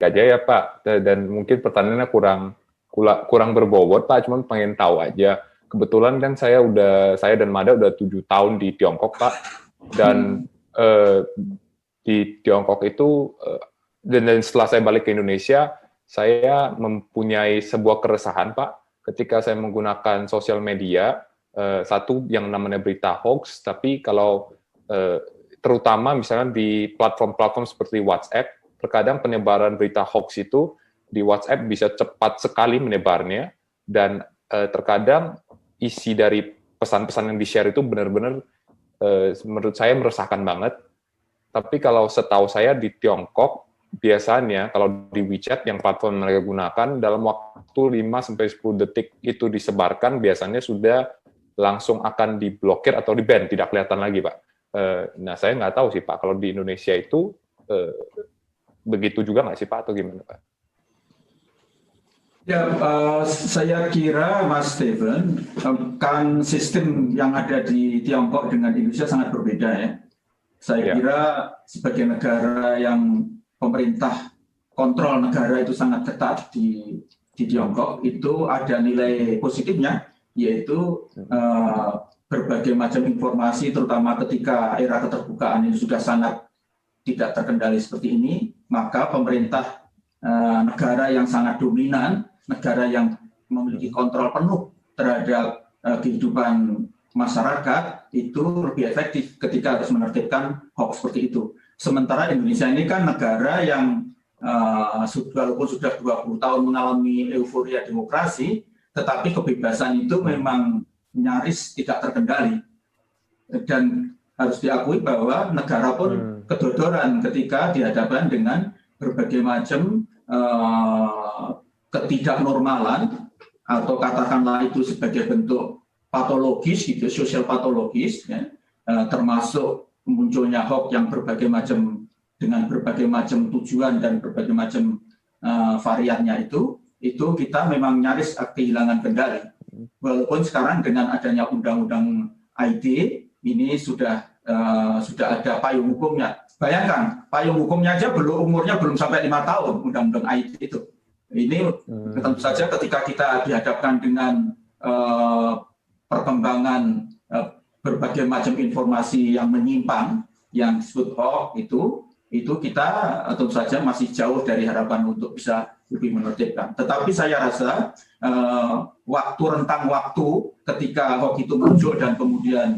aja ya Pak, dan mungkin pertanyaannya kurang berbobot Pak, cuman pengen tahu aja. Kebetulan kan saya dan Mada udah 7 tahun di Tiongkok Pak, dan di Tiongkok itu dan setelah saya balik ke Indonesia, saya mempunyai sebuah keresahan Pak, ketika saya menggunakan sosial media, satu yang namanya berita hoax, tapi kalau terutama misalnya di platform-platform seperti WhatsApp, terkadang penyebaran berita hoax itu di WhatsApp bisa cepat sekali menyebarnya, dan terkadang isi dari pesan-pesan yang di-share itu benar-benar menurut saya meresahkan banget. Tapi kalau setahu saya di Tiongkok, biasanya kalau di WeChat yang platform mereka gunakan, dalam waktu 5-10 detik itu disebarkan, biasanya sudah langsung akan diblokir atau di-ban, tidak kelihatan lagi Pak. Nah saya nggak tahu sih Pak, kalau di Indonesia itu begitu juga nggak sih Pak, atau gimana Pak? Ya, saya kira Mas Steven, kan sistem yang ada di Tiongkok dengan Indonesia sangat berbeda ya. Saya kira sebagai negara yang pemerintah kontrol negara itu sangat ketat di Tiongkok, itu ada nilai positifnya, yaitu berbagai macam informasi, terutama ketika era keterbukaan ini sudah sangat tidak terkendali seperti ini, maka pemerintah negara yang sangat dominan, negara yang memiliki kontrol penuh terhadap kehidupan masyarakat, itu lebih efektif ketika harus menertibkan hoax seperti itu. Sementara Indonesia ini kan negara yang walaupun sudah 20 tahun mengalami euforia demokrasi, tetapi kebebasan itu memang nyaris tidak terkendali. Dan harus diakui bahwa negara pun kedodoran ketika dihadapkan dengan berbagai macam ketidaknormalan, atau katakanlah itu sebagai bentuk patologis, gitu, sosial patologis, ya, termasuk munculnya hoax yang berbagai macam dengan berbagai macam tujuan dan berbagai macam variannya itu kita memang nyaris kehilangan kendali. Walaupun sekarang dengan adanya undang-undang IT ini sudah ada payung hukumnya. Bayangkan, payung hukumnya aja umurnya belum sampai 5 tahun undang-undang IT itu. Ini tentu saja ketika kita dihadapkan dengan perkembangan berbagai macam informasi yang menyimpang, yang disebut hoax itu kita tentu saja masih jauh dari harapan untuk bisa lebih menertibkan. Tetapi saya rasa rentang waktu ketika hoax itu muncul dan kemudian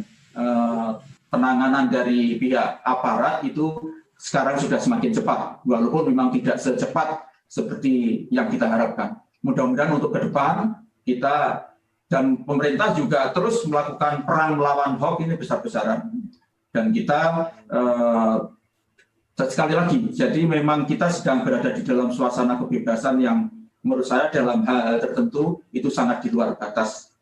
penanganan dari pihak aparat itu sekarang sudah semakin cepat, walaupun memang tidak secepat seperti yang kita harapkan. Mudah-mudahan untuk ke depan kita dan pemerintah juga terus melakukan perang melawan hoax ini besar-besaran. Dan kita sekali lagi, jadi memang kita sedang berada di dalam suasana kebebasan yang menurut saya dalam hal tertentu itu sangat di luar batas.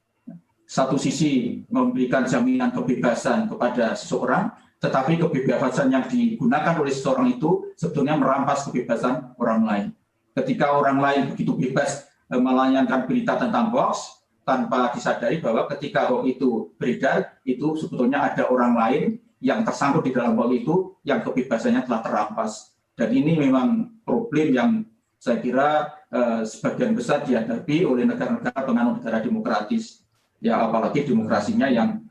Satu sisi memberikan jaminan kebebasan kepada seseorang, tetapi kebebasan yang digunakan oleh seseorang itu sebetulnya merampas kebebasan orang lain. Ketika orang lain begitu bebas melayangkan berita tentang hoax, tanpa disadari bahwa ketika hoax itu beredar, itu sebetulnya ada orang lain yang tersangkut di dalam hoax itu, yang kebebasannya telah terampas. Dan ini memang problem yang saya kira sebagian besar dihadapi oleh negara-negara penganut negara demokratis. Ya, apalagi demokrasinya yang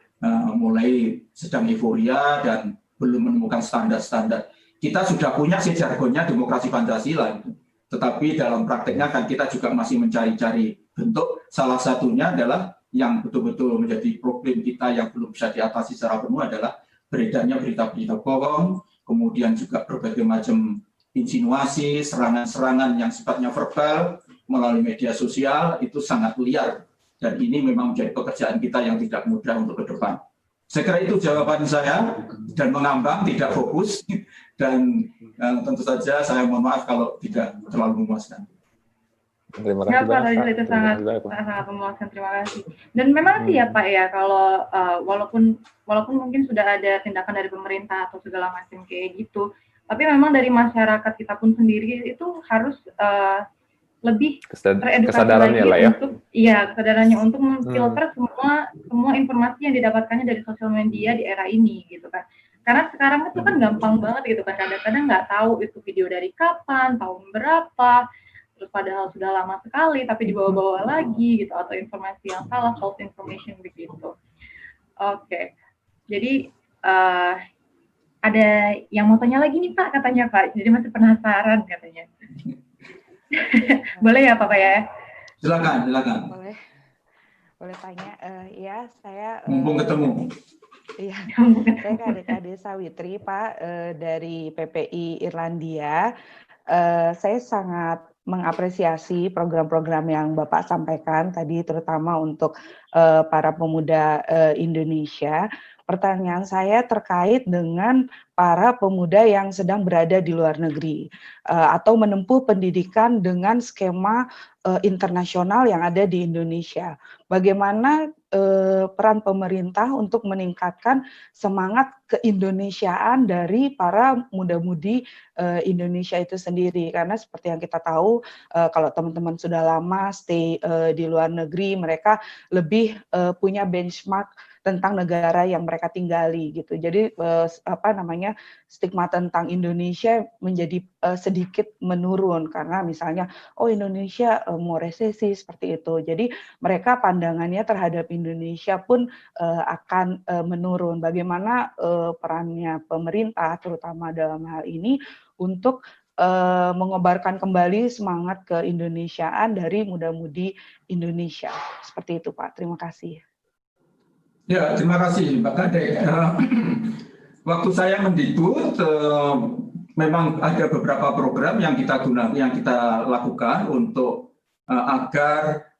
mulai sedang euforia dan belum menemukan standar-standar. Kita sudah punya sih jargonnya demokrasi Pancasila, tetapi dalam prakteknya kan kita juga masih mencari-cari bentuk. Salah satunya adalah yang betul-betul menjadi problem kita yang belum bisa diatasi secara penuh adalah beredarnya berita-berita bohong, kemudian juga berbagai macam insinuasi, serangan-serangan yang sifatnya verbal melalui media sosial itu sangat liar. Dan ini memang menjadi pekerjaan kita yang tidak mudah untuk ke depan. Saya kira itu jawaban saya, dan mengambang, tidak fokus, dan tentu saja saya mohon maaf kalau tidak terlalu memuaskan. Terima kasih Pak. Itu sangat memuaskan, terima kasih. Dan memang sih ya Pak ya, kalau walaupun mungkin sudah ada tindakan dari pemerintah atau segala macam kayak gitu, tapi memang dari masyarakat kita pun sendiri itu harus lebih teredukasi lagi lah ya. Kesadarannya untuk memfilter semua informasi yang didapatkannya dari sosial media di era ini gitu kan. Karena sekarang itu kan gampang banget gitu kan, kadang-kadang nggak tahu itu video dari kapan, tahun berapa, terus padahal sudah lama sekali tapi dibawa-bawa lagi gitu, atau informasi yang salah, false information begitu. Oke, jadi ada yang mau tanya lagi nih Pak, katanya Pak, jadi masih penasaran katanya. Boleh ya Pak ya? Silakan. Boleh tanya, ya saya. Mumpung ketemu. Iya, saya Kade Sawitri Pak, dari PPI Irlandia. Saya sangat mengapresiasi program-program yang Bapak sampaikan tadi, terutama untuk para pemuda Indonesia. Pertanyaan saya terkait dengan para pemuda yang sedang berada di luar negeri atau menempuh pendidikan dengan skema internasional yang ada di Indonesia. Bagaimana peran pemerintah untuk meningkatkan semangat keindonesiaan dari para muda-mudi Indonesia itu sendiri, karena seperti yang kita tahu kalau teman-teman sudah lama stay di luar negeri, mereka lebih punya benchmark tentang negara yang mereka tinggali gitu. Jadi stigma tentang Indonesia menjadi sedikit menurun karena misalnya Indonesia mau resesi seperti itu. Jadi mereka pandangannya terhadap Indonesia pun akan menurun. Bagaimana perannya pemerintah terutama dalam hal ini untuk mengobarkan kembali semangat keindonesiaan dari muda-mudi Indonesia. Seperti itu Pak. Terima kasih. Ya, terima kasih Mbak Kade. Waktu saya mendikbud, memang ada beberapa program yang kita lakukan untuk agar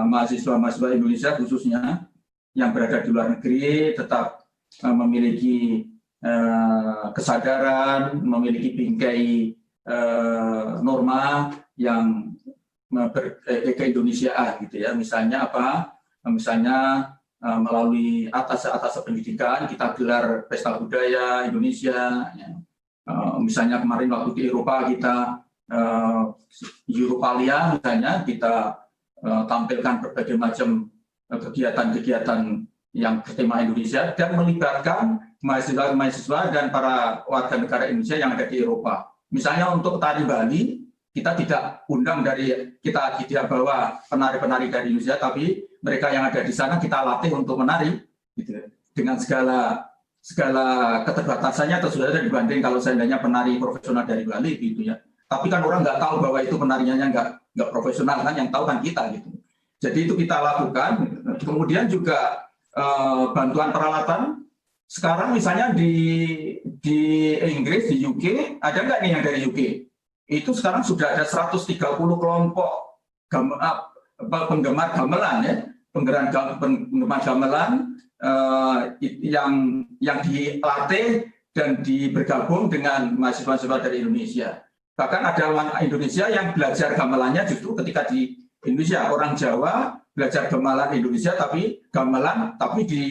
mahasiswa-mahasiswa Indonesia khususnya yang berada di luar negeri tetap memiliki kesadaran, memiliki bingkai norma yang keindonesiaan gitu ya. Misalnya apa? Misalnya melalui atas pendidikan kita gelar pesta budaya Indonesia. Ya. Misalnya kemarin waktu di Eropa kita Europalia misalnya kita tampilkan berbagai macam kegiatan-kegiatan yang bertema Indonesia dan melibatkan mahasiswa-mahasiswa dan para warga negara Indonesia yang ada di Eropa. Misalnya untuk tari Bali, kita tidak tidak bawa penari-penari dari Indonesia, tapi mereka yang ada di sana kita latih untuk menari, gitu, dengan segala keterbatasannya atau sudah ada dibanding kalau seandainya penari profesional dari Bali, gitu ya. Tapi kan orang nggak tahu bahwa itu penariannya nggak profesional kan, yang tahu kan kita, gitu. Jadi itu kita lakukan. Kemudian juga bantuan peralatan. Sekarang misalnya di Inggris, di UK, ada nggak nih yang dari UK? Itu sekarang sudah ada 130 kelompok penggemar gamelan ya, penggemar gamelan yang dilatih dan bergabung dengan mahasiswa-mahasiswa dari Indonesia. Bahkan ada orang Indonesia yang belajar gamelannya justru ketika di Indonesia, orang Jawa belajar gamelan Indonesia tapi di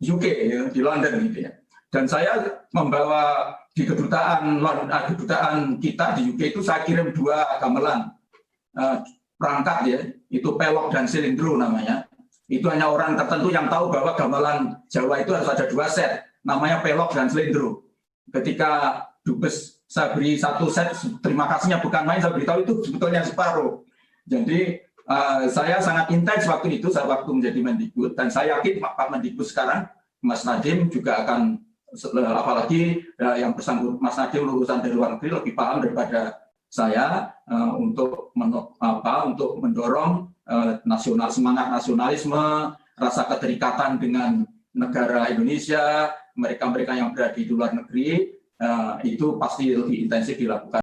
UK ya, di London gitu ya. Dan saya membawa di kedutaan kita di UK itu saya kirim 2 gamelan perangkat ya, itu pelok dan silindro namanya. Itu hanya orang tertentu yang tahu bahwa gamelan Jawa itu harus ada 2 set, namanya pelok dan silindro. Ketika Dubes saya beri 1 set, terima kasihnya bukan main, saya beritahu itu sebetulnya separuh. Jadi saya sangat intens waktu itu, waktu menjadi Mendikbud, dan saya yakin Pak Mendikbud sekarang, Mas Nadiem juga akan, apalagi yang bersangkutan Mas Nadiem lulusan dari luar negeri lebih paham daripada saya untuk mendorong semangat nasionalisme, rasa keterikatan dengan negara Indonesia, mereka yang berada di luar negeri itu pasti lebih intensif dilakukan.